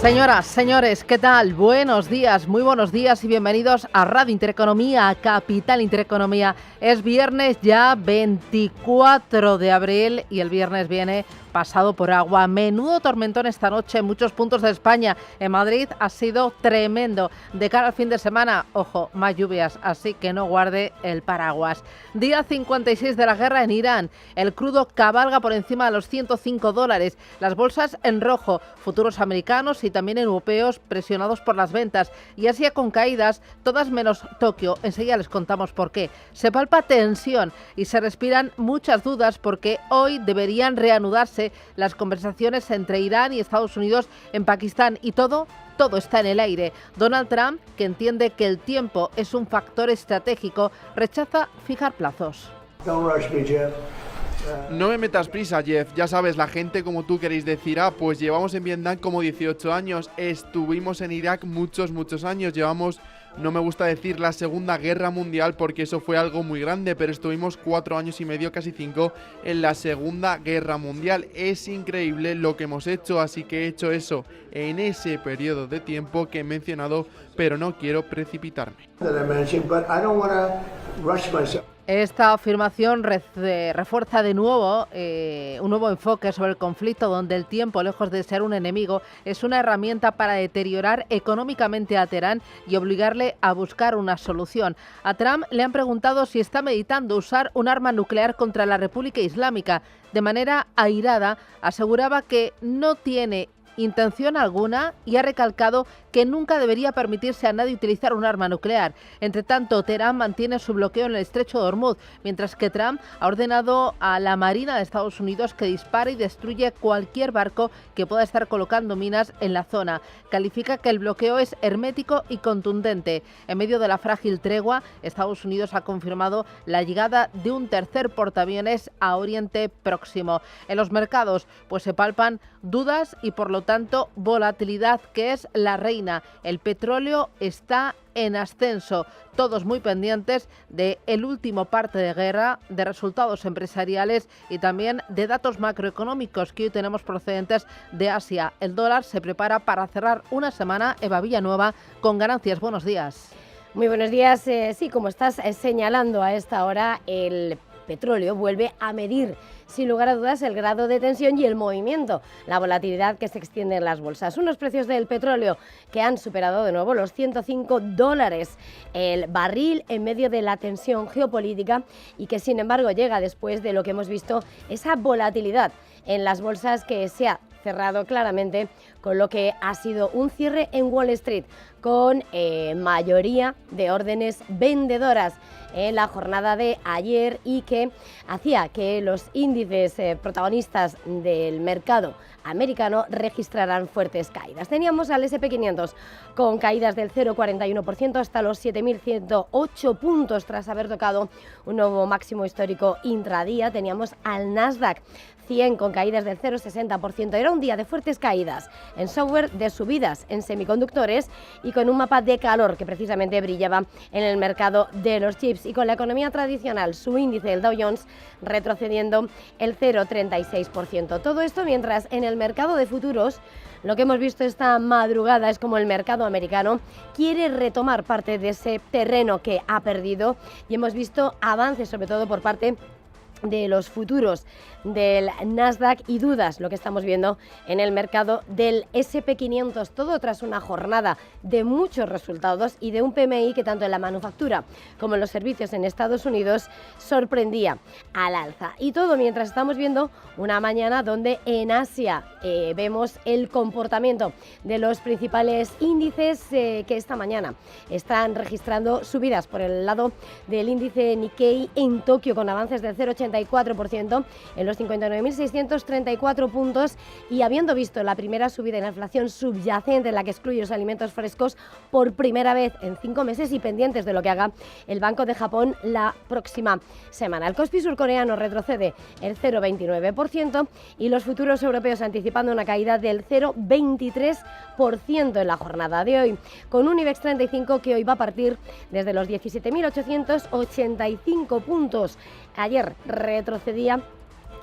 Señoras, señores, ¿qué tal? Buenos días, muy buenos días y bienvenidos a Radio Intereconomía, a Capital Intereconomía. Es viernes ya 24 de abril y el viernes viene pasado por agua. Menudo tormentón esta noche en muchos puntos de España. En Madrid ha sido tremendo. De cara al fin de semana, ojo, más lluvias, así que no guarde el paraguas. Día 56 de la guerra en Irán. El crudo cabalga por encima de los $105. Las bolsas en rojo, futuros americanos y también europeos presionados por las ventas. Y Asia con caídas, todas menos Tokio. Enseguida les contamos por qué. Se palpa tensión y se respiran muchas dudas porque hoy deberían reanudarse las conversaciones entre Irán y Estados Unidos en Pakistán y todo está en el aire. Donald Trump, que entiende que el tiempo es un factor estratégico, rechaza fijar plazos. No me metas prisa, Jeff. Ya sabes, la gente como tú queréis decir, pues llevamos en Vietnam como 18 años, estuvimos en Irak muchos años, llevamos, no me gusta decir la Segunda Guerra Mundial porque eso fue algo muy grande, pero estuvimos 4 años y medio, casi 5, en la Segunda Guerra Mundial. Es increíble lo que hemos hecho, así que he hecho eso en ese periodo de tiempo que he mencionado, pero no quiero precipitarme. Esta afirmación refuerza de nuevo un nuevo enfoque sobre el conflicto donde el tiempo, lejos de ser un enemigo, es una herramienta para deteriorar económicamente a Teherán y obligarle a buscar una solución. A Trump le han preguntado si está meditando usar un arma nuclear contra la República Islámica. De manera airada, aseguraba que no tiene intención alguna y ha recalcado que nunca debería permitirse a nadie utilizar un arma nuclear. Entre tanto, Teherán mantiene su bloqueo en el estrecho de Hormuz, mientras que Trump ha ordenado a la Marina de Estados Unidos que dispare y destruye cualquier barco que pueda estar colocando minas en la zona. Califica que el bloqueo es hermético y contundente. En medio de la frágil tregua, Estados Unidos ha confirmado la llegada de un tercer portaaviones a Oriente Próximo. En los mercados, pues se palpan dudas y por lo tanto volatilidad, que es la reina. El petróleo está en ascenso, todos muy pendientes de el último parte de guerra, de resultados empresariales y también de datos macroeconómicos que hoy tenemos procedentes de Asia. El dólar se prepara para cerrar una semana, Eva Villanueva, con ganancias. Buenos días. Muy buenos días. Sí, como estás señalando a esta hora, el petróleo vuelve a medir sin lugar a dudas el grado de tensión y el movimiento, la volatilidad que se extiende en las bolsas. Unos precios del petróleo que han superado de nuevo los $105 el barril en medio de la tensión geopolítica y que sin embargo llega después de lo que hemos visto, esa volatilidad en las bolsas que se ha cerrado claramente con lo que ha sido un cierre en Wall Street con mayoría de órdenes vendedoras en la jornada de ayer y que hacía que los índices protagonistas del mercado americano registraran fuertes caídas. Teníamos al S&P 500 con caídas del 0,41% hasta los 7.108 puntos tras haber tocado un nuevo máximo histórico intradía. Teníamos al Nasdaq 100 con caídas del 0,60%. Era un día de fuertes caídas en software, de subidas en semiconductores y con un mapa de calor que precisamente brillaba en el mercado de los chips. Y con la economía tradicional, su índice, el Dow Jones, retrocediendo el 0,36%. Todo esto mientras en el mercado de futuros lo que hemos visto esta madrugada es como el mercado americano quiere retomar parte de ese terreno que ha perdido y hemos visto avances sobre todo por parte de los futuros del Nasdaq y dudas, lo que estamos viendo en el mercado del S&P 500, todo tras una jornada de muchos resultados y de un PMI que tanto en la manufactura como en los servicios en Estados Unidos sorprendía al alza. Y todo mientras estamos viendo una mañana donde en Asia vemos el comportamiento de los principales índices que esta mañana están registrando subidas por el lado del índice Nikkei en Tokio con avances del 0,84% en los 59.634 puntos y habiendo visto la primera subida en la inflación subyacente en la que excluye los alimentos frescos por primera vez en 5 meses y pendientes de lo que haga el Banco de Japón la próxima semana. El Kospi surcoreano retrocede el 0,29% y los futuros europeos anticipando una caída del 0,23% en la jornada de hoy, con un IBEX 35 que hoy va a partir desde los 17.885 puntos. Ayer retrocedía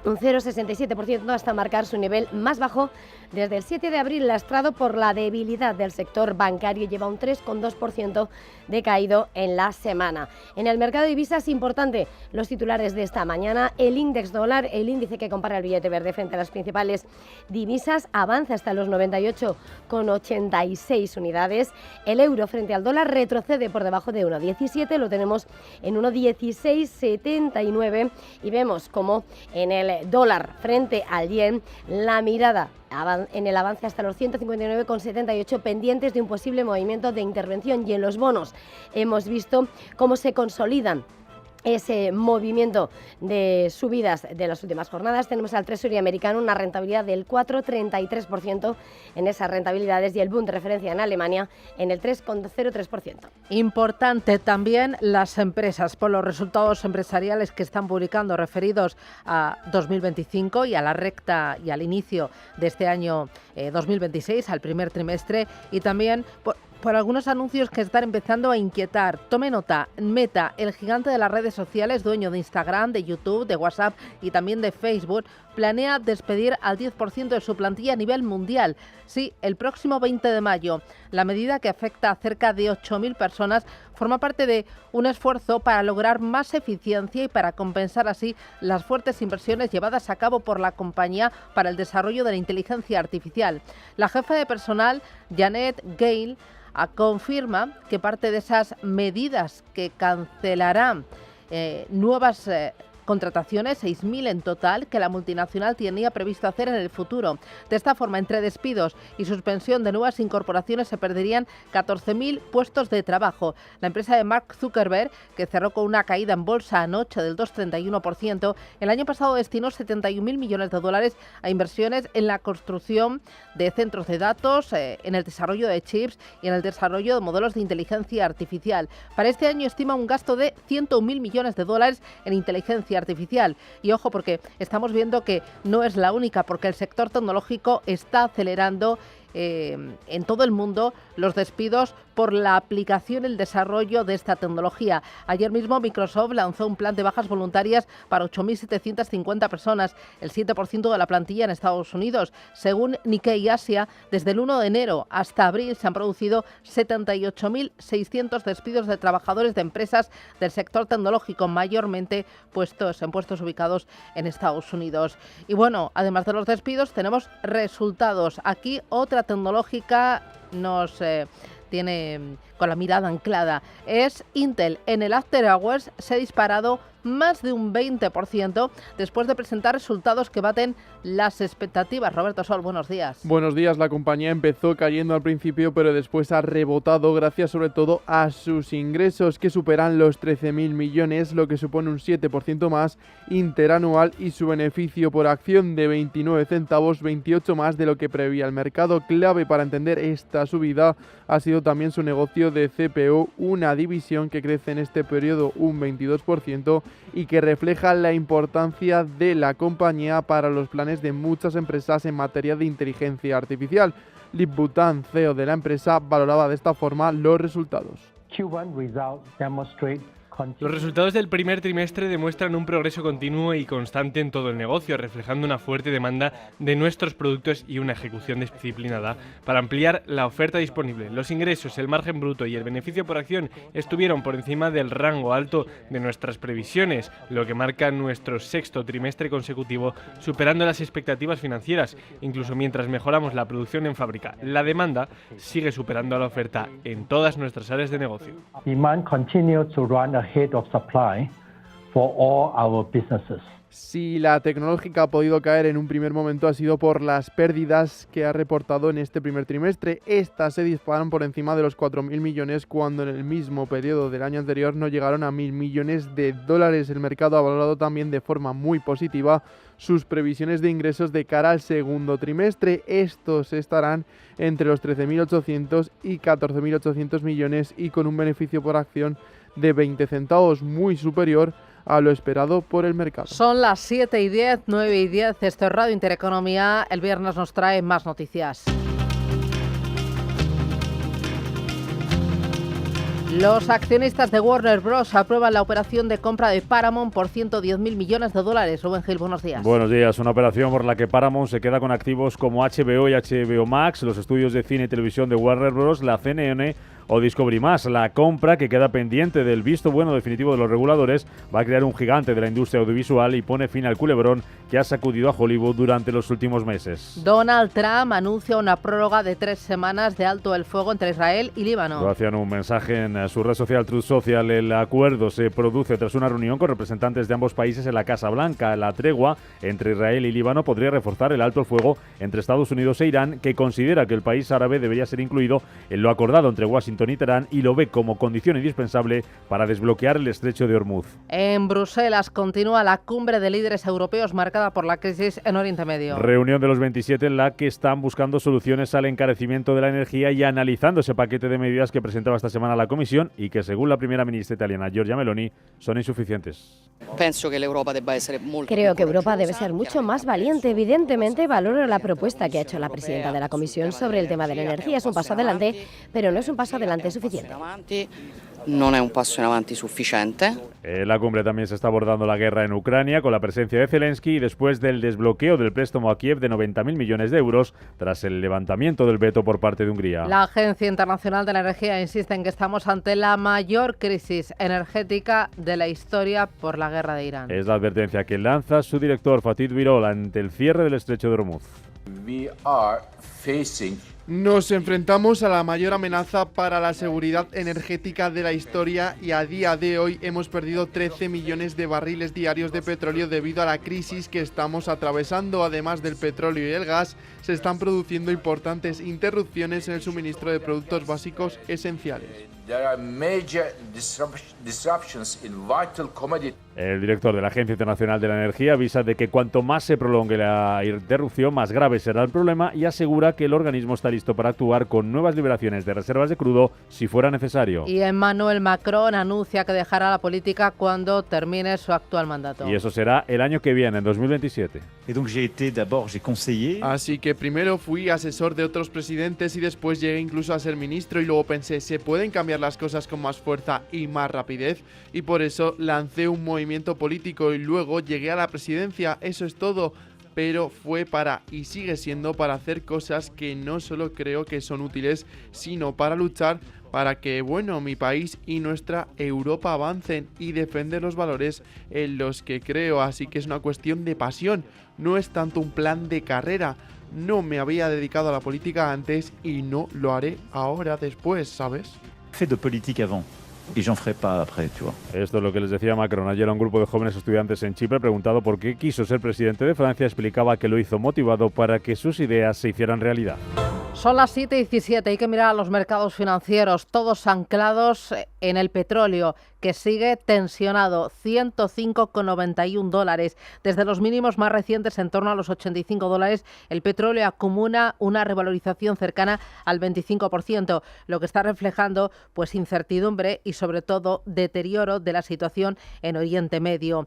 un 0,67% hasta marcar su nivel más bajo desde el 7 de abril, lastrado por la debilidad del sector bancario. Lleva un 3,2% decaído en la semana. En el mercado de divisas, importante los titulares de esta mañana. El índice dólar, el índice que compara el billete verde frente a las principales divisas, avanza hasta los 98,86 unidades. El euro frente al dólar retrocede por debajo de 1,17, lo tenemos en 1,1679 y vemos como en el dólar frente al yen la mirada en el avance hasta los 159,78, pendientes de un posible movimiento de intervención. Y en los bonos hemos visto cómo se consolidan ese movimiento de subidas de las últimas jornadas. Tenemos al Treasury americano una rentabilidad del 4,33% en esas rentabilidades y el Bund de referencia en Alemania en el 3,03%. Importante también las empresas por los resultados empresariales que están publicando referidos a 2025 y a la recta y al inicio de este año 2026, al primer trimestre, y también por algunos anuncios que están empezando a inquietar. Tome nota, Meta, el gigante de las redes sociales, dueño de Instagram, de YouTube, de WhatsApp y también de Facebook, planea despedir al 10% de su plantilla a nivel mundial. Sí, el próximo 20 de mayo. La medida, que afecta a cerca de 8.000 personas, forma parte de un esfuerzo para lograr más eficiencia y para compensar así las fuertes inversiones llevadas a cabo por la compañía para el desarrollo de la inteligencia artificial. La jefa de personal, Janet Gale, confirma que parte de esas medidas que cancelarán nuevas contrataciones, 6.000 en total, que la multinacional tenía previsto hacer en el futuro. De esta forma, entre despidos y suspensión de nuevas incorporaciones, se perderían 14.000 puestos de trabajo. La empresa de Mark Zuckerberg, que cerró con una caída en bolsa anoche del 2,31%, el año pasado destinó 71.000 millones de dólares a inversiones en la construcción de centros de datos, en el desarrollo de chips y en el desarrollo de modelos de inteligencia artificial. Para este año estima un gasto de 101.000 millones de dólares en inteligencia artificial. Y ojo, porque estamos viendo que no es la única, porque el sector tecnológico está acelerando en todo el mundo los despidos por la aplicación y el desarrollo de esta tecnología. Ayer mismo Microsoft lanzó un plan de bajas voluntarias para 8.750 personas, el 7% de la plantilla en Estados Unidos. Según Nikkei Asia, desde el 1 de enero hasta abril se han producido 78.600 despidos de trabajadores de empresas del sector tecnológico, mayormente en puestos ubicados en Estados Unidos. Y bueno, además de los despidos, tenemos resultados. Aquí otra tecnológica nos tiene con la mirada anclada. Es Intel. En el After Hours se ha disparado más de un 20% después de presentar resultados que baten las expectativas. Roberto Sol, buenos días. Buenos días. La compañía empezó cayendo al principio, pero después ha rebotado gracias sobre todo a sus ingresos, que superan los 13.000 millones, lo que supone un 7% más interanual, y su beneficio por acción de 29 centavos, 28 más de lo que preveía el mercado. Clave para entender esta subida ha sido también su negocio de CPU, una división que crece en este periodo un 22% y que refleja la importancia de la compañía para los planes de muchas empresas en materia de inteligencia artificial. Lip Bhutan, CEO de la empresa, valoraba de esta forma los resultados. Los resultados del primer trimestre demuestran un progreso continuo y constante en todo el negocio, reflejando una fuerte demanda de nuestros productos y una ejecución disciplinada para ampliar la oferta disponible. Los ingresos, el margen bruto y el beneficio por acción estuvieron por encima del rango alto de nuestras previsiones, lo que marca nuestro sexto trimestre consecutivo, superando las expectativas financieras, incluso mientras mejoramos la producción en fábrica. La demanda sigue superando a la oferta en todas nuestras áreas de negocio. Demand continues to run ahead of supply for all our businesses. Si la tecnológica ha podido caer en un primer momento, ha sido por las pérdidas que ha reportado en este primer trimestre. Estas se disparan por encima de los 4.000 millones, cuando en el mismo periodo del año anterior no llegaron a 1.000 millones de dólares. El mercado ha valorado también de forma muy positiva sus previsiones de ingresos de cara al segundo trimestre. Estos estarán entre los 13.800 y 14.800 millones y con un beneficio por acción de 20 centavos, muy superior a lo esperado por el mercado. Son las 7:10, 9:10, esto es Radio Intereconomía. El viernes nos trae más noticias. Los accionistas de Warner Bros. Aprueban la operación de compra de Paramount por 110.000 millones de dólares. Rubén Gil, buenos días. Buenos días. Una operación por la que Paramount se queda con activos como HBO y HBO Max, los estudios de cine y televisión de Warner Bros., la CNN o Discovery+. La compra, que queda pendiente del visto bueno definitivo de los reguladores, va a crear un gigante de la industria audiovisual y pone fin al culebrón que ha sacudido a Hollywood durante los últimos meses. Donald Trump anuncia una prórroga de 3 semanas de alto el fuego entre Israel y Líbano. Lo hacía en un mensaje en su red social Truth Social. El acuerdo se produce tras una reunión con representantes de ambos países en la Casa Blanca. La tregua entre Israel y Líbano podría reforzar el alto el fuego entre Estados Unidos e Irán, que considera que el país árabe debería ser incluido en lo acordado entre Washington y Teherán y lo ve como condición indispensable para desbloquear el estrecho de Hormuz. En Bruselas continúa la cumbre de líderes europeos marcada por la crisis en Oriente Medio. Reunión de los 27 en la que están buscando soluciones al encarecimiento de la energía y analizando ese paquete de medidas que presentaba esta semana la Comisión y que, según la primera ministra italiana Giorgia Meloni, son insuficientes. Creo que Europa debe ser mucho más valiente. Evidentemente, valoro la propuesta que ha hecho la presidenta de la Comisión sobre el tema de la energía. Es un paso adelante, pero no es un paso adelante suficiente. Non è un passo in avanti sufficiente. En la cumbre también se está abordando la guerra en Ucrania con la presencia de Zelensky y después del desbloqueo del préstamo a Kiev de 90.000 millones de euros tras el levantamiento del veto por parte de Hungría. La Agencia Internacional de la Energía insiste en que estamos ante la mayor crisis energética de la historia por la guerra de Irán. Es la advertencia que lanza su director Fatih Birol ante el cierre del estrecho de Hormuz. Nos enfrentamos a la mayor amenaza para la seguridad energética de la historia y a día de hoy hemos perdido 13 millones de barriles diarios de petróleo debido a la crisis que estamos atravesando. Además del petróleo y el gas, se están produciendo importantes interrupciones en el suministro de productos básicos esenciales. El director de la Agencia Internacional de la Energía avisa de que cuanto más se prolongue la interrupción, más grave será el problema y asegura que el organismo está listo para actuar con nuevas liberaciones de reservas de crudo si fuera necesario. Y Emmanuel Macron anuncia que dejará la política cuando termine su actual mandato. Y eso será el año que viene, en 2027. Así que primero fui asesor de otros presidentes y después llegué incluso a ser ministro y luego pensé, ¿se pueden cambiar las cosas con más fuerza y más rapidez? Y por eso lancé un movimiento político y luego llegué a la presidencia. Eso es todo. Pero fue para, y sigue siendo, para hacer cosas que no solo creo que son útiles, sino para luchar para que, bueno, mi país y nuestra Europa avancen y defender los valores en los que creo. Así que es una cuestión de pasión, no es tanto un plan de carrera. No me había dedicado a la política antes y no lo haré ahora después, ¿sabes? Fait de politique avant. Y j'en ferai pas après, tu vois. Esto es lo que les decía Macron ayer a un grupo de jóvenes estudiantes en Chipre. Preguntado por qué quiso ser presidente de Francia, explicaba que lo hizo motivado para que sus ideas se hicieran realidad. Son las 7:17, hay que mirar a los mercados financieros, todos anclados en el petróleo, que sigue tensionado, 105,91 dólares. Desde los mínimos más recientes, en torno a los 85 dólares, el petróleo acumula una revalorización cercana al 25%, lo que está reflejando pues incertidumbre y sobre todo deterioro de la situación en Oriente Medio.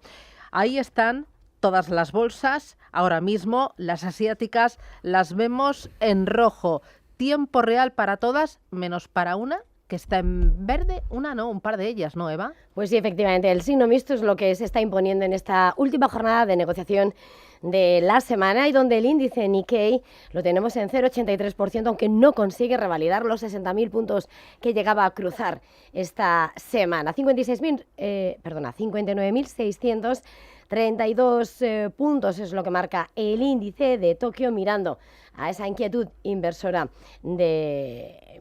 Ahí están todas las bolsas, ahora mismo las asiáticas las vemos en rojo. Tiempo real para todas, menos para una que está en verde, una no, un par de ellas, ¿no, Eva? Pues sí, efectivamente, el signo mixto es lo que se está imponiendo en esta última jornada de negociación de la semana y donde el índice Nikkei lo tenemos en 0,83%, aunque no consigue revalidar los 60.000 puntos que llegaba a cruzar esta semana. 59.632 puntos es lo que marca el índice de Tokio, mirando a esa inquietud inversora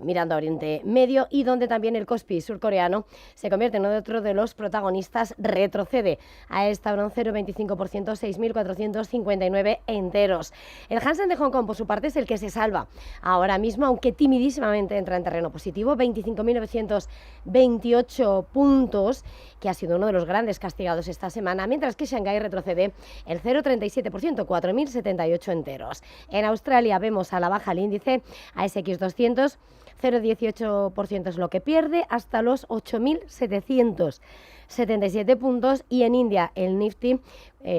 mirando a Oriente Medio, y donde también el Kospi surcoreano se convierte en otro de los protagonistas, retrocede a esta hora un 0,25%, 6.459 enteros. El Hansen de Hong Kong, por su parte, es el que se salva ahora mismo, aunque timidísimamente entra en terreno positivo, 25.928 puntos, que ha sido uno de los grandes castigados esta semana, mientras que Shanghái retrocede el 0,37%, 4.078 enteros. En Australia vemos a la baja el índice ASX 200, 0,18% es lo que pierde, hasta los 8.777 puntos, y en India el Nifty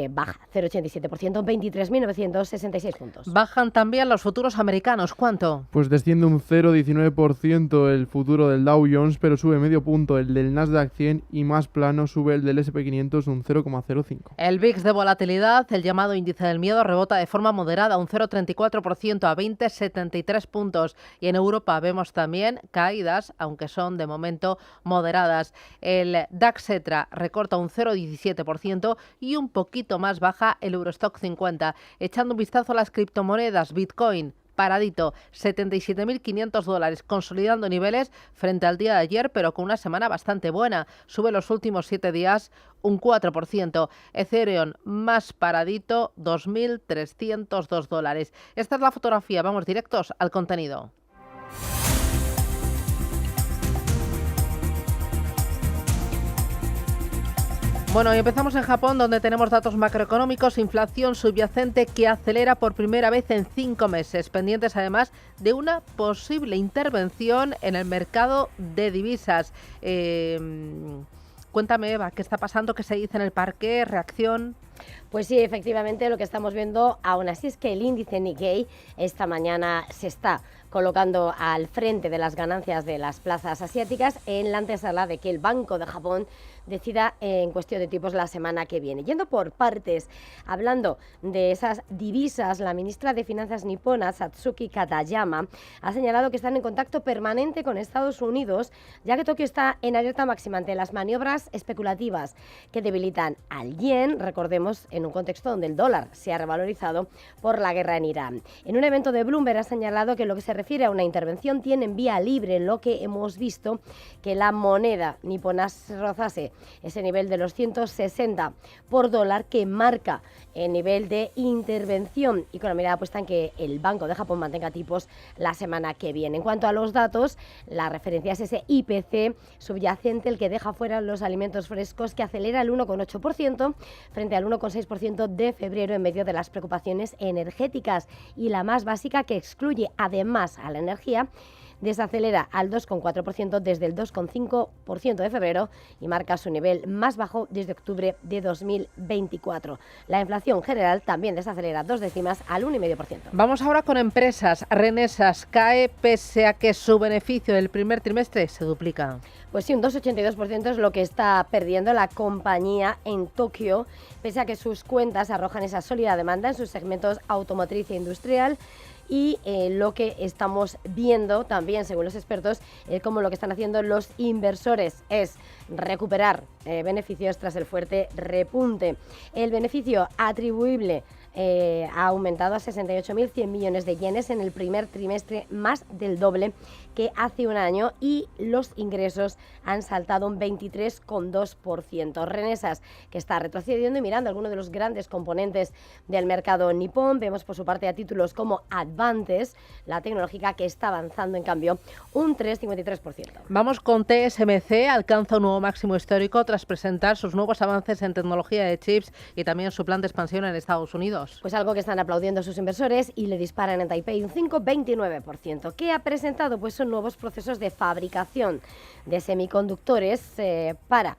baja 0,87%, 23.966 puntos. Bajan también los futuros americanos. ¿Cuánto? Pues desciende un 0,19% el futuro del Dow Jones, pero sube medio punto el del Nasdaq 100 y más plano sube el del S&P 500 un 0,05. El VIX de volatilidad, el llamado índice del miedo, rebota de forma moderada, un 0,34% a 20,73 puntos. Y en Europa vemos también caídas, aunque son de momento moderadas. El DAX Etra recorta un 0,17% y un poquito más baja el Eurostock 50. Echando un vistazo a las criptomonedas, Bitcoin paradito, $77.500, consolidando niveles frente al día de ayer, pero con una semana bastante buena. Sube los últimos 7 días un 4%. Ethereum más paradito, $2.302. Esta es la fotografía, vamos directos al contenido. Bueno, y empezamos en Japón, donde tenemos datos macroeconómicos, inflación subyacente que acelera por primera vez en 5 meses, pendientes además de una posible intervención en el mercado de divisas. Cuéntame, Eva, ¿qué está pasando? ¿Qué se dice en el parque? ¿Reacción? Pues sí, efectivamente, lo que estamos viendo aún así es que el índice Nikkei esta mañana se está colocando al frente de las ganancias de las plazas asiáticas en la antesala de que el Banco de Japón decida en cuestión de tipos la semana que viene. Yendo por partes, hablando de esas divisas, la ministra de Finanzas nipona, Satsuki Katayama, ha señalado que están en contacto permanente con Estados Unidos, ya que Tokio está en alerta máxima ante las maniobras especulativas que debilitan al yen, recordemos, en un contexto donde el dólar se ha revalorizado por la guerra en Irán. En un evento de Bloomberg ha señalado que en lo que se refiere a una intervención tienen vía libre, en lo que hemos visto que la moneda nipona rozase ese nivel de los 160 por dólar que marca el nivel de intervención, y con la mirada puesta en que el Banco de Japón mantenga tipos la semana que viene. En cuanto a los datos, la referencia es ese IPC subyacente, el que deja fuera los alimentos frescos, que acelera el 1,8% frente al 1,6% de febrero en medio de las preocupaciones energéticas, y la más básica, que excluye además a la energía, desacelera al 2,4% desde el 2,5% de febrero y marca su nivel más bajo desde octubre de 2024. La inflación general también desacelera 2 décimas al 1,5%. Vamos ahora con empresas. Renesas cae pese a que su beneficio del primer trimestre se duplica. Pues sí, un 2,82% es lo que está perdiendo la compañía en Tokio, pese a que sus cuentas arrojan esa sólida demanda en sus segmentos automotriz e industrial. Y lo que estamos viendo también, según los expertos, como lo que están haciendo los inversores es recuperar beneficios tras el fuerte repunte. El beneficio atribuible ha aumentado a 68.100 millones de yenes en el primer trimestre, más del doble que hace un año, y los ingresos han saltado un 23,2%. Renesas, que está retrocediendo y mirando algunos de los grandes componentes del mercado nipón. Vemos por su parte a títulos como Advantes, la tecnológica, que está avanzando en cambio un 3,53%. Vamos con TSMC, alcanza un nuevo máximo histórico tras presentar sus nuevos avances en tecnología de chips y también su plan de expansión en Estados Unidos. Pues algo que están aplaudiendo sus inversores, y le disparan en Taipei un 5,29%. ¿Qué ha presentado? Pues son nuevos procesos de fabricación de semiconductores para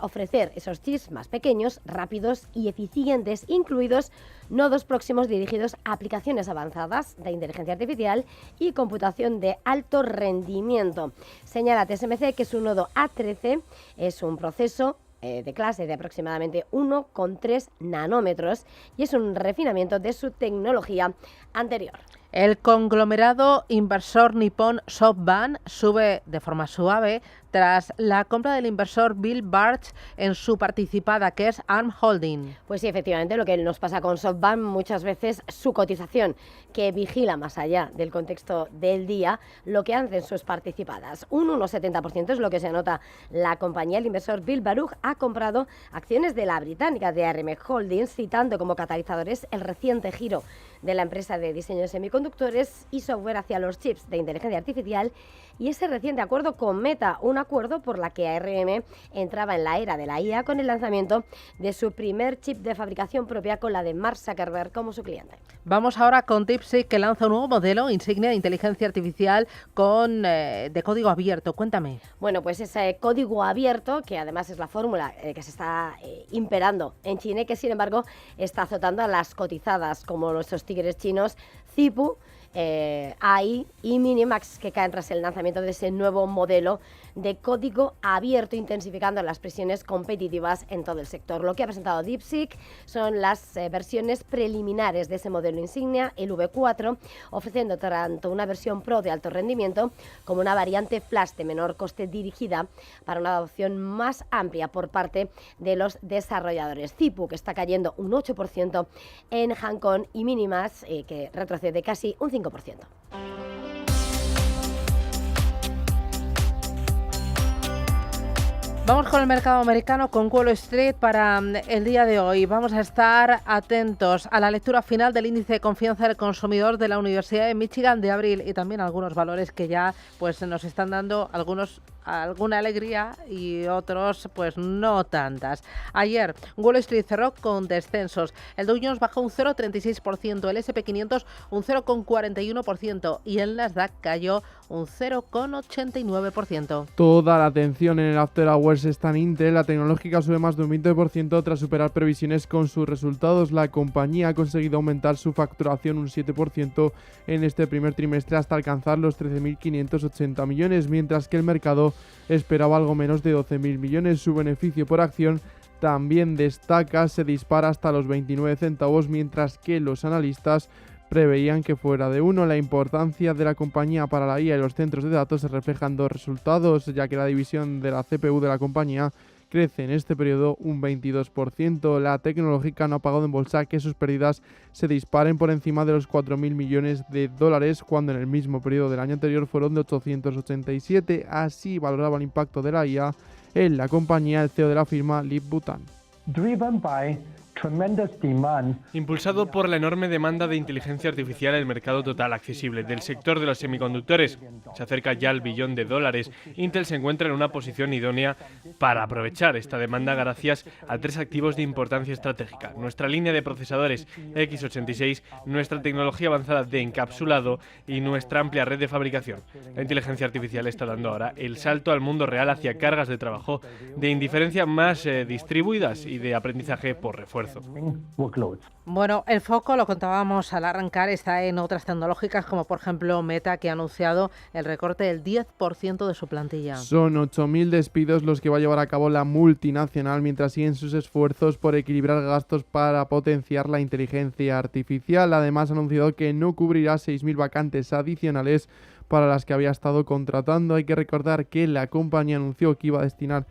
ofrecer esos chips más pequeños, rápidos y eficientes, incluidos nodos próximos dirigidos a aplicaciones avanzadas de inteligencia artificial y computación de alto rendimiento. Señala TSMC que su nodo A13 es un proceso de clase de aproximadamente 1,3 nanómetros y es un refinamiento de su tecnología anterior. El conglomerado inversor nipón SoftBank sube de forma suave tras la compra del inversor Bill Bartsch en su participada, que es ARM Holding. Pues sí, efectivamente, lo que nos pasa con SoftBank muchas veces, su cotización, que vigila más allá del contexto del día lo que hacen sus participadas. Un 1,70% es lo que se anota la compañía. El inversor Bill Baruch ha comprado acciones de la británica de ARM Holdings, citando como catalizadores el reciente giro de la empresa de diseño de semiconductores semiconductores y software hacia los chips de inteligencia artificial y ese reciente acuerdo con Meta, un acuerdo por la que ARM entraba en la era de la IA con el lanzamiento de su primer chip de fabricación propia con la de Mark Zuckerberg como su cliente. Vamos ahora con DeepSeek, que lanza un nuevo modelo insignia de inteligencia artificial de código abierto. Cuéntame. Bueno, pues ese código abierto, que además es la fórmula que se está imperando en China y que sin embargo está azotando a las cotizadas como nuestros tigres chinos, Zipu, AI y Minimax, que caen tras el lanzamiento de ese nuevo modelo de código abierto, intensificando las presiones competitivas en todo el sector. Lo que ha presentado DeepSeek son las versiones preliminares de ese modelo insignia, el V4, ofreciendo tanto una versión Pro de alto rendimiento como una variante Flash de menor coste dirigida para una adopción más amplia por parte de los desarrolladores. Zipu, que está cayendo un 8% en Hong Kong, y Minimax, que retrocede casi un 5%. Vamos con el mercado americano, con Wall Street para el día de hoy. Vamos a estar atentos a la lectura final del índice de confianza del consumidor de la Universidad de Michigan de abril y también algunos valores que ya pues nos están dando alguna alegría y otros pues no tantas. Ayer Wall Street cerró con descensos. El Dow Jones bajó un 0,36%, el S&P 500 un 0,41% y el Nasdaq cayó un 0,89%. Toda la atención en el After Hours está en Intel. La tecnológica sube más de un 20% tras superar previsiones con sus resultados. La compañía ha conseguido aumentar su facturación un 7% en este primer trimestre hasta alcanzar los 13.580 millones, mientras que el mercado esperaba algo menos de 12.000 millones. Su beneficio por acción también destaca, se dispara hasta los 29 centavos, mientras que los analistas preveían que fuera de 1. La importancia de la compañía para la IA y los centros de datos se reflejan en dos resultados, ya que la división de la CPU de la compañía crece en este periodo un 22%. La tecnológica no ha pagado en bolsa que sus pérdidas se disparen por encima de los 4.000 millones de dólares, cuando en el mismo periodo del año anterior fueron de 887. Así valoraba el impacto de la IA en la compañía el CEO de la firma, Lip Bhutan. Driven by tremendous demand. Impulsado por la enorme demanda de inteligencia artificial, el mercado total accesible del sector de los semiconductores se acerca ya al $1 billón. Intel se encuentra en una posición idónea para aprovechar esta demanda gracias a tres activos de importancia estratégica: nuestra línea de procesadores x86, nuestra tecnología avanzada de encapsulado y nuestra amplia red de fabricación. La inteligencia artificial está dando ahora el salto al mundo real hacia cargas de trabajo de indiferencia más distribuidas y de aprendizaje por refuerzo. Bueno, el foco, lo contábamos al arrancar, está en otras tecnológicas como por ejemplo Meta, que ha anunciado el recorte del 10% de su plantilla. Son 8.000 despidos los que va a llevar a cabo la multinacional mientras siguen sus esfuerzos por equilibrar gastos para potenciar la inteligencia artificial. Además ha anunciado que no cubrirá 6.000 vacantes adicionales para las que había estado contratando. Hay que recordar que la compañía anunció que iba a destinar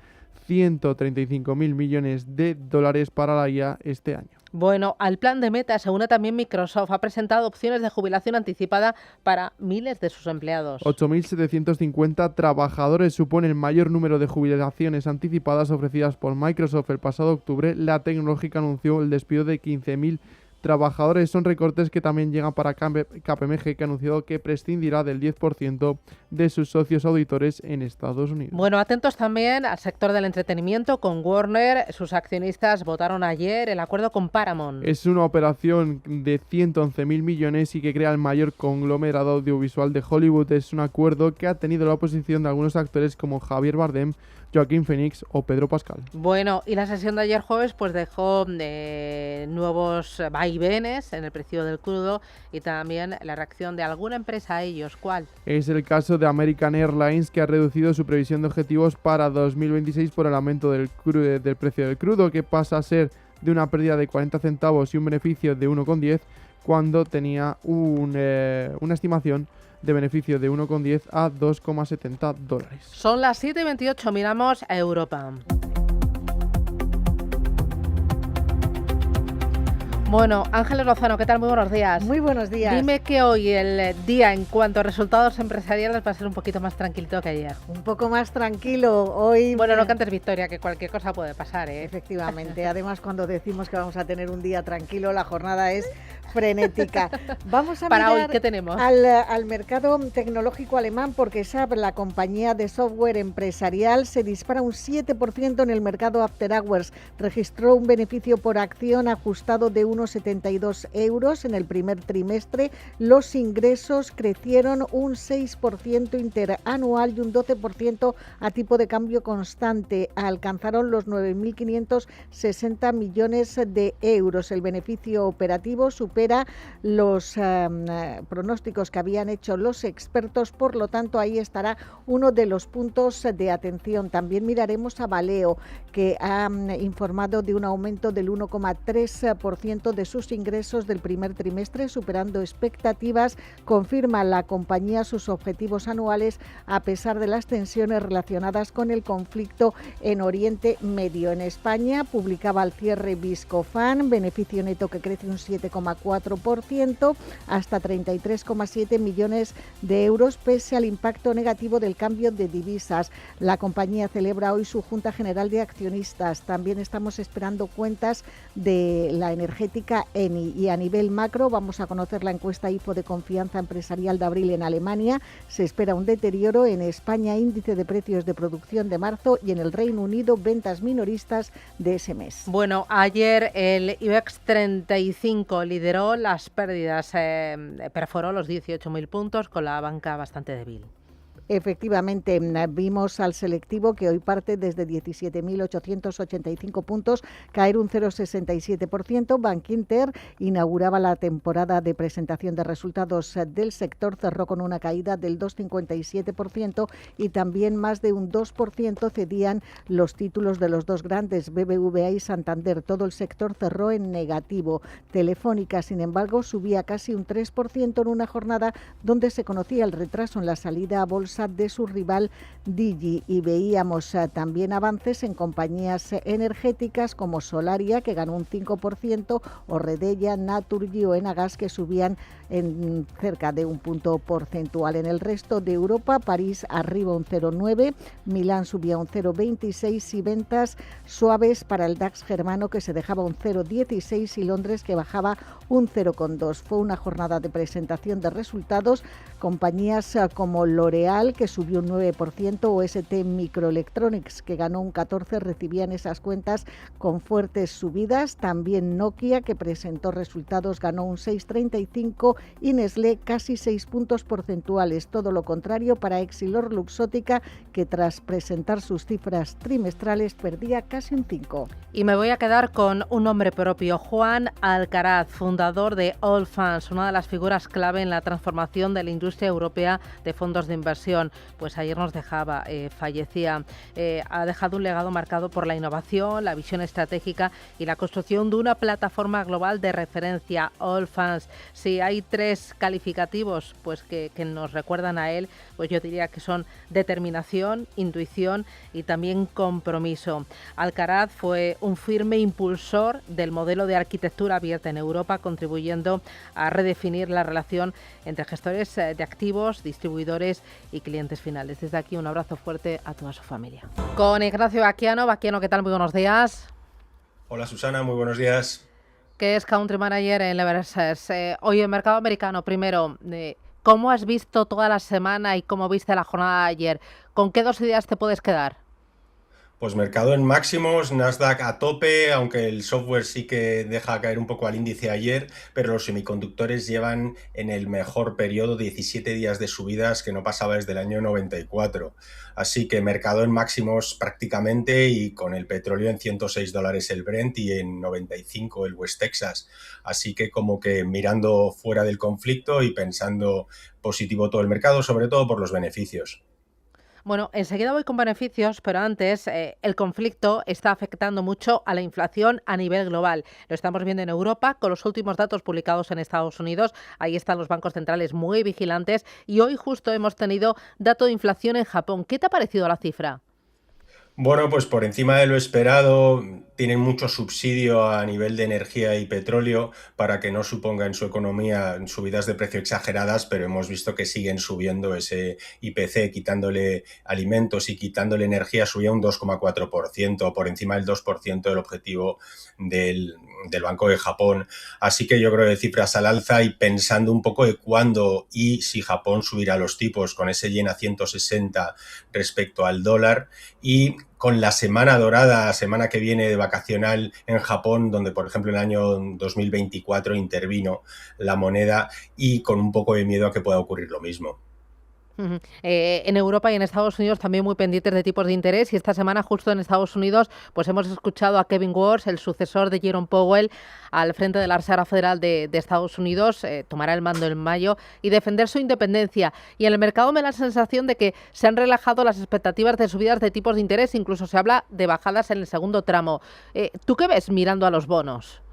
135.000 millones de dólares para la IA este año. Bueno, al plan de Meta se une también Microsoft. Ha presentado opciones de jubilación anticipada para miles de sus empleados. 8.750 trabajadores supone el mayor número de jubilaciones anticipadas ofrecidas por Microsoft. El pasado octubre, la tecnológica anunció el despido de 15.000 trabajadores. Son recortes que también llegan para KPMG, que ha anunciado que prescindirá del 10% de sus socios auditores en Estados Unidos. Bueno, atentos también al sector del entretenimiento con Warner. Sus accionistas votaron ayer el acuerdo con Paramount. Es una operación de 111.000 millones y que crea el mayor conglomerado audiovisual de Hollywood. Es un acuerdo que ha tenido la oposición de algunos actores como Javier Bardem, Joaquín Phoenix o Pedro Pascal. Bueno, y la sesión de ayer jueves pues dejó nuevos vaivenes en el precio del crudo y también la reacción de alguna empresa a ellos. ¿Cuál? Es el caso de American Airlines, que ha reducido su previsión de objetivos para 2026 por el aumento del precio del crudo, que pasa a ser de una pérdida de 40 centavos y un beneficio de 1,10 cuando tenía una estimación de beneficio de 1,10 a 2,70 dólares. Son las 7:28, miramos a Europa. Bueno, Ángeles Lozano, ¿qué tal? Muy buenos días. Muy buenos días. Dime que hoy el día en cuanto a resultados empresariales va a ser un poquito más tranquilito que ayer. Un poco más tranquilo hoy. Bueno, no cantes victoria, que cualquier cosa puede pasar, ¿eh? Efectivamente. Además, cuando decimos que vamos a tener un día tranquilo, la jornada es frenética. Vamos a Para mirar hoy, ¿qué tenemos? al mercado tecnológico alemán, porque SAP, la compañía de software empresarial, se dispara un 7% en el mercado After Hours. Registró un beneficio por acción ajustado de unos 72 euros en el primer trimestre. Los ingresos crecieron un 6% interanual y un 12% a tipo de cambio constante. Alcanzaron los 9.560 millones de euros. El beneficio operativo supera los pronósticos que habían hecho los expertos, por lo tanto ahí estará uno de los puntos de atención. También miraremos a Valeo, que ha informado de un aumento del 1,3% de sus ingresos del primer trimestre, superando expectativas. Confirma la compañía sus objetivos anuales a pesar de las tensiones relacionadas con el conflicto en Oriente Medio. En España publicaba al cierre Viscofan, beneficio neto que crece un 7,4% hasta 33,7 millones de euros, pese al impacto negativo del cambio de divisas. La compañía celebra hoy su Junta General de Accionistas. También estamos esperando cuentas de la energética Eni. Y a nivel macro vamos a conocer la encuesta IFO de confianza empresarial de abril en Alemania. Se espera un deterioro. En España, índice de precios de producción de marzo, y en el Reino Unido, ventas minoristas de ese mes. Bueno, ayer el IBEX 35 lideró las pérdidas, perforó los 18.000 puntos con la banca bastante débil. Efectivamente, vimos al selectivo, que hoy parte desde 17.885 puntos, caer un 0,67%. Bankinter inauguraba la temporada de presentación de resultados del sector, cerró con una caída del 2,57% y también más de un 2% cedían los títulos de los dos grandes, BBVA y Santander. Todo el sector cerró en negativo. Telefónica, sin embargo, subía casi un 3% en una jornada donde se conocía el retraso en la salida a bolsa de su rival Digi, y veíamos también avances en compañías energéticas como Solaria, que ganó un 5%, o Redella, Naturgy o Enagas, que subían en cerca de un punto porcentual. En el resto de Europa, París arriba un 0,9, Milán subía un 0,26 y ventas suaves para el DAX germano, que se dejaba un 0,16, y Londres, que bajaba un 0,2. Fue una jornada de presentación de resultados. Compañías como L'Oréal, que subió un 9%, o ST Microelectronics, que ganó un 14%, recibían esas cuentas con fuertes subidas. También Nokia, que presentó resultados, ganó un 6,35%, y Nestlé casi 6 puntos porcentuales. Todo lo contrario para Essilor Luxótica, que tras presentar sus cifras trimestrales perdía casi un 5%. Y me voy a quedar con un nombre propio, Juan Alcaraz, fundador de Allfunds, una de las figuras clave en la transformación de la industria europea de fondos de inversión. Pues ayer nos dejaba, fallecía. Ha dejado un legado marcado por la innovación, la visión estratégica y la construcción de una plataforma global de referencia, Allfunds. Si hay 3 calificativos pues que nos recuerdan a él, pues yo diría que son determinación, intuición y también compromiso. Alcaraz fue un firme impulsor del modelo de arquitectura abierta en Europa, contribuyendo a redefinir la relación entre gestores de activos, distribuidores y clientes finales. Desde aquí un abrazo fuerte a toda su familia. Con Ignacio Baquiano. Baquiano, ¿qué tal? Muy buenos días. Hola Susana, muy buenos días. Que es Country Manager en Leverses. Hoy en mercado americano, primero, ¿cómo has visto toda la semana y cómo viste la jornada de ayer? ¿Con qué 2 ideas te puedes quedar? Pues mercado en máximos, Nasdaq a tope, aunque el software sí que deja caer un poco al índice ayer, pero los semiconductores llevan en el mejor periodo 17 días de subidas que no pasaba desde el año 94. Así que mercado en máximos prácticamente, y con el petróleo en $106 el Brent y en 95 el West Texas. Así que como que mirando fuera del conflicto y pensando positivo todo el mercado, sobre todo por los beneficios. Bueno, enseguida voy con beneficios, pero antes, el conflicto está afectando mucho a la inflación a nivel global. Lo estamos viendo en Europa con los últimos datos publicados en Estados Unidos. Ahí están los bancos centrales muy vigilantes y hoy justo hemos tenido dato de inflación en Japón. ¿Qué te ha parecido la cifra? Bueno, pues por encima de lo esperado, tienen mucho subsidio a nivel de energía y petróleo para que no suponga en su economía subidas de precio exageradas, pero hemos visto que siguen subiendo ese IPC, quitándole alimentos y quitándole energía, subía un 2,4%, por encima del 2% del objetivo del Banco de Japón. Así que yo creo que cifras al alza y pensando un poco de cuándo y si Japón subirá los tipos con ese yen a 160 respecto al dólar, y con la semana dorada, semana que viene de vacacional en Japón, donde por ejemplo en el año 2024 intervino la moneda, y con un poco de miedo a que pueda ocurrir lo mismo. En Europa y en Estados Unidos también muy pendientes de tipos de interés, y esta semana justo en Estados Unidos pues hemos escuchado a Kevin Warsh, el sucesor de Jerome Powell, al frente de la Reserva Federal de Estados Unidos, tomará el mando en mayo y defender su independencia. Y en el mercado me da la sensación de que se han relajado las expectativas de subidas de tipos de interés, incluso se habla de bajadas en el segundo tramo. ¿Tú qué ves mirando a los bonos?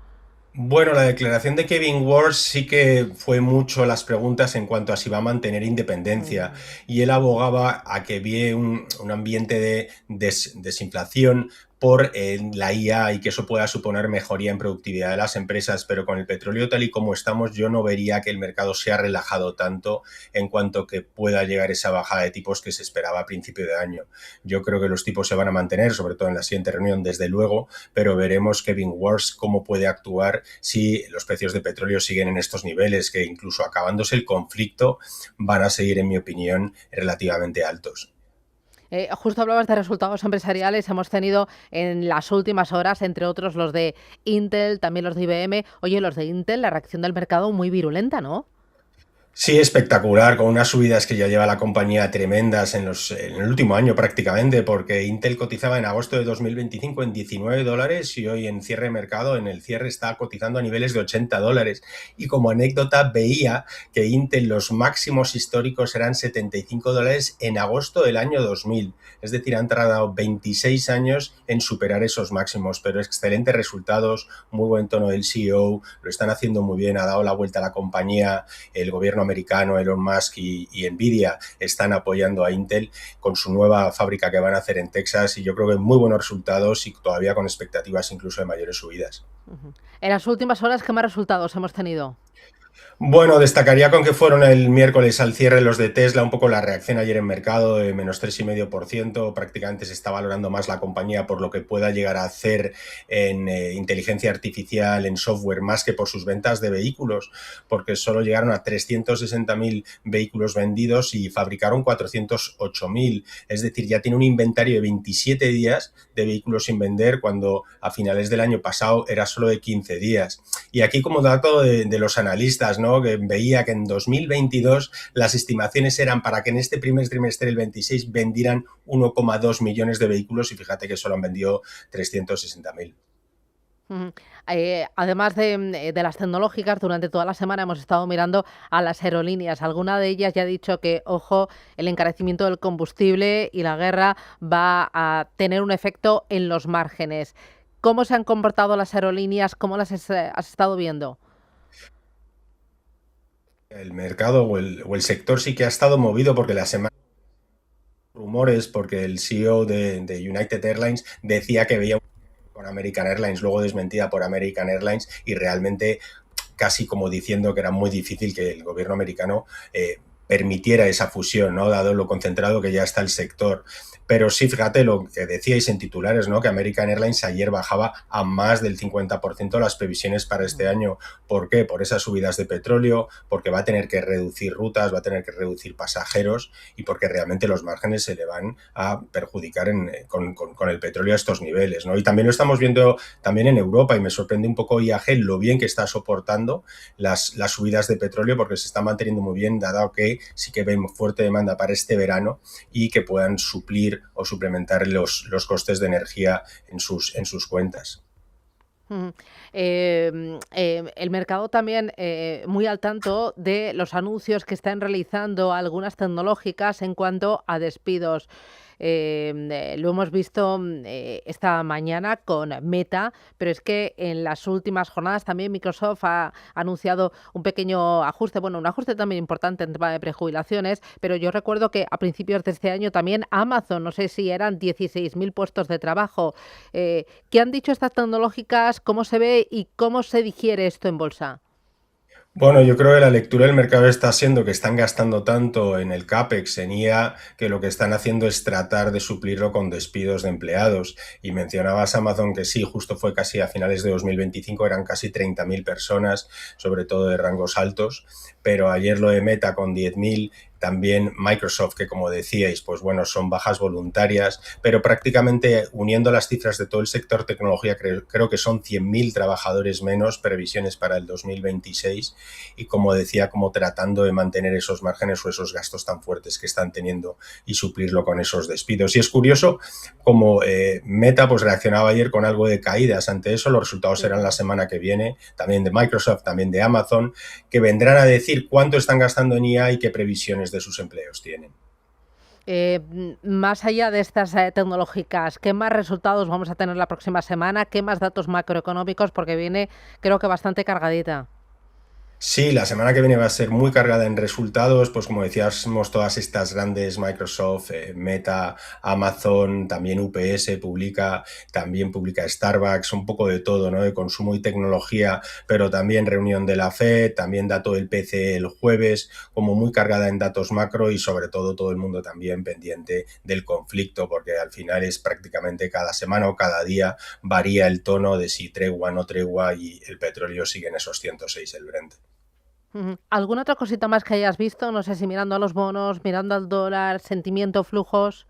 Bueno, la declaración de Kevin Warsh sí que fue mucho las preguntas en cuanto a si va a mantener independencia, y él abogaba a que había un ambiente de desinflación por la IA y que eso pueda suponer mejoría en productividad de las empresas, pero con el petróleo tal y como estamos yo no vería que el mercado se ha relajado tanto en cuanto que pueda llegar esa bajada de tipos que se esperaba a principio de año. Yo creo que los tipos se van a mantener, sobre todo en la siguiente reunión, desde luego, pero veremos Kevin Warsh cómo puede actuar si los precios de petróleo siguen en estos niveles, que incluso acabándose el conflicto van a seguir, en mi opinión, relativamente altos. Justo hablabas de resultados empresariales, hemos tenido en las últimas horas, entre otros, los de Intel, también los de IBM. Oye, los de Intel, la reacción del mercado muy virulenta, ¿no? Sí, espectacular, con unas subidas que ya lleva la compañía tremendas en el último año prácticamente, porque Intel cotizaba en agosto de 2025 en $19 y hoy en cierre de mercado, en el cierre, está cotizando a niveles de $80. Y como anécdota veía que Intel, los máximos históricos eran $75 en agosto del año 2000. Es decir, han tardado 26 años en superar esos máximos, pero excelentes resultados, muy buen tono del CEO, lo están haciendo muy bien, ha dado la vuelta a la compañía. El gobierno americano, Elon Musk y Nvidia están apoyando a Intel con su nueva fábrica que van a hacer en Texas, y yo creo que muy buenos resultados y todavía con expectativas incluso de mayores subidas. En las últimas horas, ¿qué más resultados hemos tenido? Bueno, destacaría con que fueron el miércoles al cierre los de Tesla, un poco la reacción ayer en mercado de menos 3,5%, prácticamente se está valorando más la compañía por lo que pueda llegar a hacer en inteligencia artificial, en software, más que por sus ventas de vehículos, porque solo llegaron a 360.000 vehículos vendidos y fabricaron 408.000, es decir, ya tiene un inventario de 27 días de vehículos sin vender, cuando a finales del año pasado era solo de 15 días. Y aquí, como dato de los analistas, ¿no?, que veía que en 2022 las estimaciones eran para que en este primer trimestre del 26 vendieran 1,2 millones de vehículos, y fíjate que solo han vendido 360.000. Además de las tecnológicas, durante toda la semana hemos estado mirando a las aerolíneas. Alguna de ellas ya ha dicho que, ojo, el encarecimiento del combustible y la guerra va a tener un efecto en los márgenes. ¿Cómo se han comportado las aerolíneas? ¿Cómo las has estado viendo? El mercado o el sector sí que ha estado movido, porque la semana rumores, porque el CEO de United Airlines decía que veía con American Airlines, luego desmentida por American Airlines, y realmente casi como diciendo que era muy difícil que el gobierno americano permitiera esa fusión, ¿no?, dado lo concentrado que ya está el sector. Pero sí, fíjate lo que decíais en titulares, ¿no?, que American Airlines ayer bajaba a más del 50% las previsiones para este año. ¿Por qué? Por esas subidas de petróleo, porque va a tener que reducir rutas, va a tener que reducir pasajeros, y porque realmente los márgenes se le van a perjudicar con el petróleo a estos niveles, ¿no? Y también lo estamos viendo también en Europa, y me sorprende un poco IAG lo bien que está soportando las subidas de petróleo, porque se está manteniendo muy bien, dado que sí que ven fuerte demanda para este verano y que puedan suplir o suplementar los costes de energía en sus cuentas. El mercado también muy al tanto de los anuncios que están realizando algunas tecnológicas en cuanto a despidos. lo hemos visto esta mañana con Meta, pero es que en las últimas jornadas también Microsoft ha anunciado un pequeño ajuste, bueno, un ajuste también importante en tema de prejubilaciones, pero yo recuerdo que a principios de este año también Amazon, no sé si eran 16.000 puestos de trabajo. ¿Qué han dicho estas tecnológicas? ¿Cómo se ve y cómo se digiere esto en bolsa? Bueno, yo creo que la lectura del mercado está siendo que están gastando tanto en el CAPEX, en IA, que lo que están haciendo es tratar de suplirlo con despidos de empleados. Y mencionabas Amazon, que sí, justo fue casi a finales de 2025, eran casi 30.000 personas, sobre todo de rangos altos, pero ayer lo de Meta con 10.000, también Microsoft, que como decíais, pues bueno, son bajas voluntarias, pero prácticamente uniendo las cifras de todo el sector tecnología, creo que son 100.000 trabajadores menos, previsiones para el 2026, y como decía, como tratando de mantener esos márgenes o esos gastos tan fuertes que están teniendo y suplirlo con esos despidos. Y es curioso como Meta pues reaccionaba ayer con algo de caídas ante eso. Los resultados serán la semana que viene, también de Microsoft, también de Amazon, que vendrán a decir cuánto están gastando en IA y qué previsiones de sus empleos tienen. Más allá de estas tecnológicas, ¿qué más resultados vamos a tener la próxima semana? ¿Qué más datos macroeconómicos? Porque viene, creo que bastante cargadita. Sí, la semana que viene va a ser muy cargada en resultados, pues como decíamos, todas estas grandes, Microsoft, Meta, Amazon, también UPS también publica Starbucks, un poco de todo, ¿no? De consumo y tecnología, pero también reunión de la FED, también dato del PCE el jueves, como muy cargada en datos macro y sobre todo el mundo también pendiente del conflicto, porque al final es prácticamente cada semana o cada día varía el tono de si tregua o no tregua y el petróleo sigue en esos 106 el Brent. ¿Alguna otra cosita más que hayas visto? No sé si mirando a los bonos, mirando al dólar, sentimiento, flujos.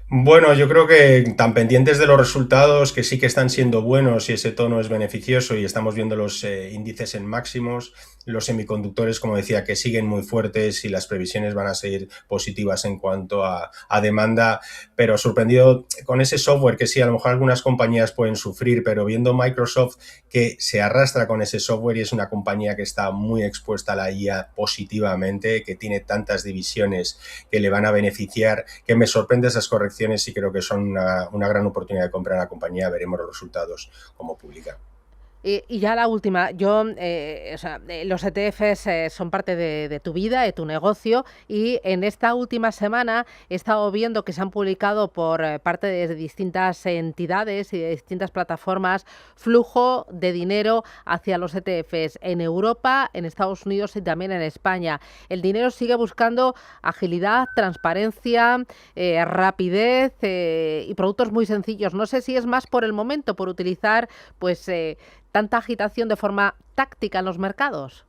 Bueno, yo creo que tan pendientes de los resultados, que sí que están siendo buenos y ese tono es beneficioso y estamos viendo los índices en máximos, los semiconductores, como decía, que siguen muy fuertes y las previsiones van a seguir positivas en cuanto a demanda, pero sorprendido con ese software que sí, a lo mejor algunas compañías pueden sufrir, pero viendo Microsoft que se arrastra con ese software y es una compañía que está muy expuesta a la IA positivamente, que tiene tantas divisiones que le van a beneficiar, que me sorprende esas correcciones y creo que son una gran oportunidad de comprar a la compañía. Veremos los resultados como publican. Y ya la última, los ETFs son parte de tu vida, de tu negocio, y en esta última semana he estado viendo que se han publicado por parte de distintas entidades y de distintas plataformas flujo de dinero hacia los ETFs en Europa, en Estados Unidos y también en España. El dinero sigue buscando agilidad, transparencia, rapidez y productos muy sencillos. No sé si es más por el momento, por utilizar tanta agitación de forma táctica en los mercados.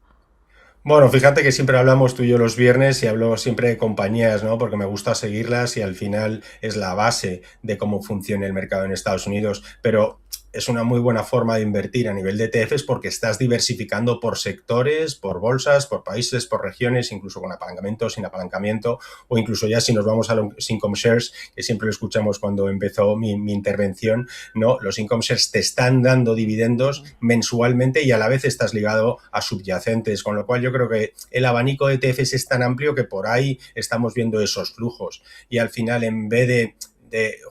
Bueno, fíjate que siempre hablamos tú y yo los viernes y hablo siempre de compañías, ¿no? Porque me gusta seguirlas y al final es la base de cómo funciona el mercado en Estados Unidos, pero es una muy buena forma de invertir a nivel de ETFs porque estás diversificando por sectores, por bolsas, por países, por regiones, incluso con apalancamiento, sin apalancamiento, o incluso ya si nos vamos a los income shares, que siempre lo escuchamos cuando empezó mi intervención, ¿no? Los income shares te están dando dividendos mensualmente y a la vez estás ligado a subyacentes, con lo cual yo creo que el abanico de ETFs es tan amplio que por ahí estamos viendo esos flujos y al final en vez de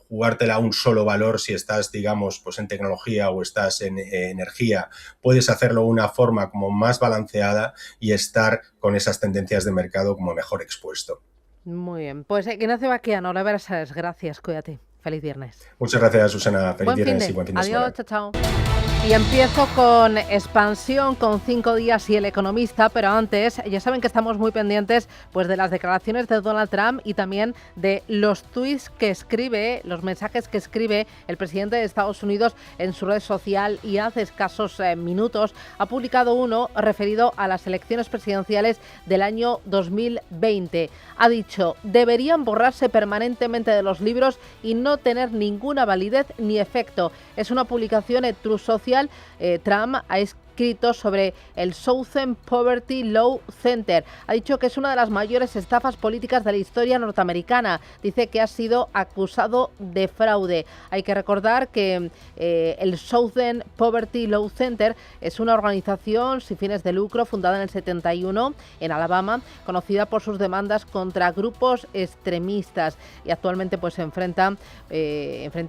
jugártela a un solo valor, si estás, digamos, pues en tecnología o estás en energía, puedes hacerlo de una forma como más balanceada y estar con esas tendencias de mercado como mejor expuesto. Muy bien, pues Ignacio Baquiano, la verdad es gracias, cuídate. Feliz viernes. Muchas gracias, Susana. Feliz viernes y buen fin de semana. Adiós, chao. Y empiezo con expansión, con 5 días y El Economista, pero antes ya saben que estamos muy pendientes pues de las declaraciones de Donald Trump y también de los tweets que escribe, los mensajes que escribe el presidente de Estados Unidos en su red social, y hace escasos minutos ha publicado uno referido a las elecciones presidenciales del año 2020. Ha dicho: deberían borrarse permanentemente de los libros y no tener ninguna validez ni efecto. Es una publicación en Truth Social. Trump ha escrito sobre el Southern Poverty Law Center. Ha dicho que es una de las mayores estafas políticas de la historia norteamericana. Dice que ha sido acusado de fraude. Hay que recordar que el Southern Poverty Law Center es una organización sin fines de lucro fundada en el 71 en Alabama, conocida por sus demandas contra grupos extremistas, y actualmente pues se enfrenta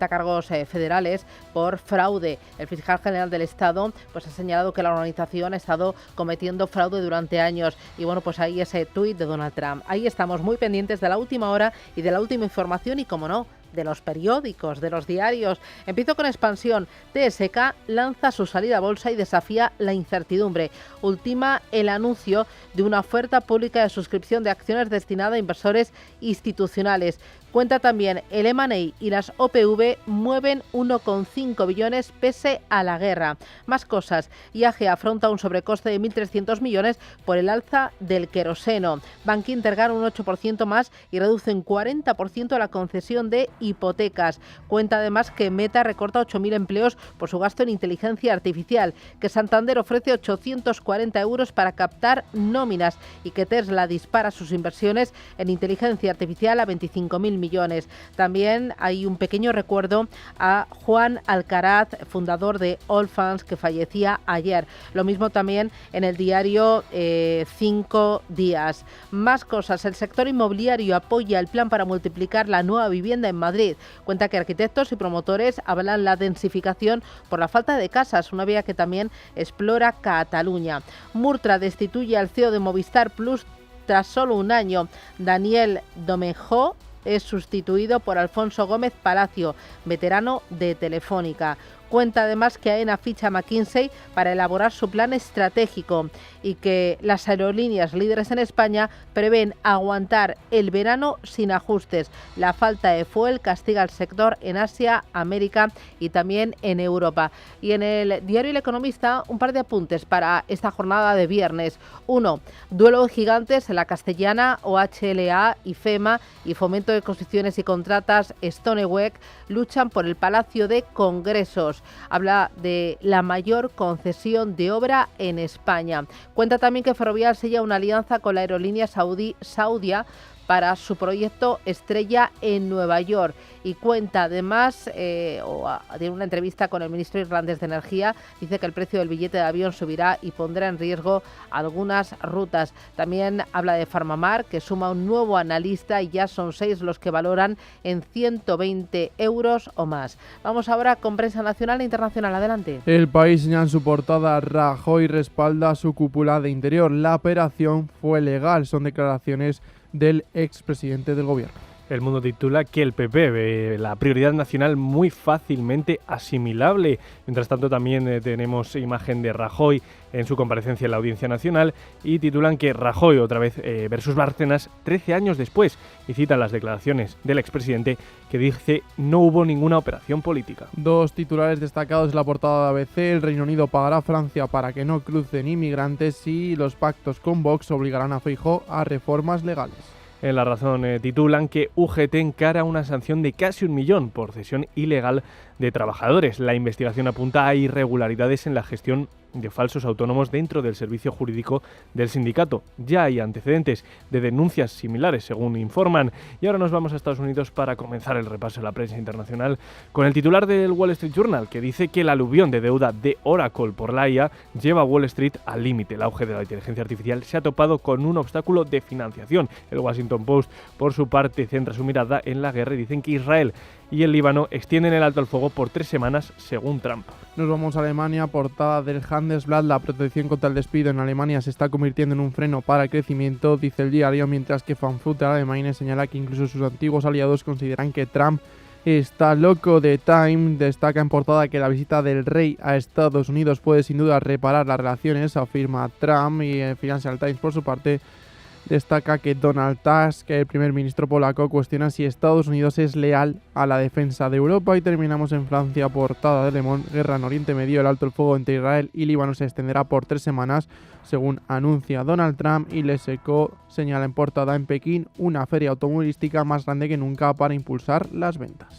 cargos federales por fraude. El fiscal general del Estado pues ha señalado que la organización ha estado cometiendo fraude durante años, y bueno, pues ahí ese tuit de Donald Trump. Ahí estamos muy pendientes de la última hora y de la última información y, como no, de los periódicos, de los diarios. Empiezo con Expansión. TSK lanza su salida a bolsa y desafía la incertidumbre. Ultima el anuncio de una oferta pública de suscripción de acciones destinada a inversores institucionales. Cuenta también el M&A y las OPV mueven 1,5 billones pese a la guerra. Más cosas. IAG afronta un sobrecoste de 1.300 millones por el alza del queroseno. Bankinter gana un 8% más y reduce un 40% la concesión de hipotecas. Cuenta además que Meta recorta 8.000 empleos por su gasto en inteligencia artificial, que Santander ofrece 840 euros para captar nóminas y que Tesla dispara sus inversiones en inteligencia artificial a 25.000 millones. También hay un pequeño recuerdo a Juan Alcaraz, fundador de Allfunds, que fallecía ayer. Lo mismo también en el diario 5 Días. Más cosas. El sector inmobiliario apoya el plan para multiplicar la nueva vivienda en Madrid. Cuenta que arquitectos y promotores avalan la densificación por la falta de casas, una vía que también explora Cataluña. Murtra destituye al CEO de Movistar Plus tras solo un año. Daniel Domejó es sustituido por Alfonso Gómez Palacio, veterano de Telefónica. Cuenta además que AENA ficha a McKinsey para elaborar su plan estratégico y que las aerolíneas líderes en España prevén aguantar el verano sin ajustes. La falta de fuel castiga al sector en Asia, América y también en Europa. Y en el diario El Economista, un par de apuntes para esta jornada de viernes. 1. Duelo de gigantes en la Castellana. OHLA, IFEMA y Fomento de Construcciones y Contratas Stoneweg luchan por el Palacio de Congresos. Habla de la mayor concesión de obra en España. Cuenta también que Ferrovial sella una alianza con la aerolínea Saudia para su proyecto estrella en Nueva York. Y cuenta además, de una entrevista con el ministro irlandés de Energía, dice que el precio del billete de avión subirá y pondrá en riesgo algunas rutas. También habla de Farmamar, que suma un nuevo analista y ya son 6 los que valoran en 120 euros o más. Vamos ahora con prensa nacional e internacional. Adelante. El País señala en su portada: Rajoy respalda a su cúpula de Interior. La operación fue legal. Son declaraciones del expresidente del gobierno. El Mundo titula que el PP ve la prioridad nacional muy fácilmente asimilable. Mientras tanto, también tenemos imagen de Rajoy en su comparecencia en la Audiencia Nacional y titulan que Rajoy otra vez versus Bárcenas 13 años después, y citan las declaraciones del expresidente que dice no hubo ninguna operación política. Dos titulares destacados en la portada de ABC: el Reino Unido pagará a Francia para que no crucen inmigrantes y los pactos con Vox obligarán a Feijóo a reformas legales. En La Razón titulan que UGT encara una sanción de casi 1 millón por cesión ilegal de trabajadores. La investigación apunta a irregularidades en la gestión de falsos autónomos dentro del servicio jurídico del sindicato. Ya hay antecedentes de denuncias similares, según informan. Y ahora nos vamos a Estados Unidos para comenzar el repaso de la prensa internacional con el titular del Wall Street Journal, que dice que el aluvión de deuda de Oracle por la IA lleva a Wall Street al límite. El auge de la inteligencia artificial se ha topado con un obstáculo de financiación. El Washington Post, por su parte, centra su mirada en la guerra y dicen que Israel y el Líbano extienden el alto al fuego por 3 semanas, según Trump. Nos vamos a Alemania, portada del Handelsblatt: la protección contra el despido en Alemania se está convirtiendo en un freno para el crecimiento, dice el diario, mientras que Frankfurter Allgemeine señala que incluso sus antiguos aliados consideran que Trump está loco. The Time destaca en portada que la visita del rey a Estados Unidos puede sin duda reparar las relaciones, afirma Trump, y el Financial Times, por su parte, destaca que Donald Tusk, el primer ministro polaco, cuestiona si Estados Unidos es leal a la defensa de Europa. Y terminamos en Francia, portada de Le Monde: guerra en Oriente Medio, el alto el fuego entre Israel y Líbano se extenderá por 3 semanas, según anuncia Donald Trump. Y Les Echos señala en portada: en Pekín, una feria automovilística más grande que nunca para impulsar las ventas.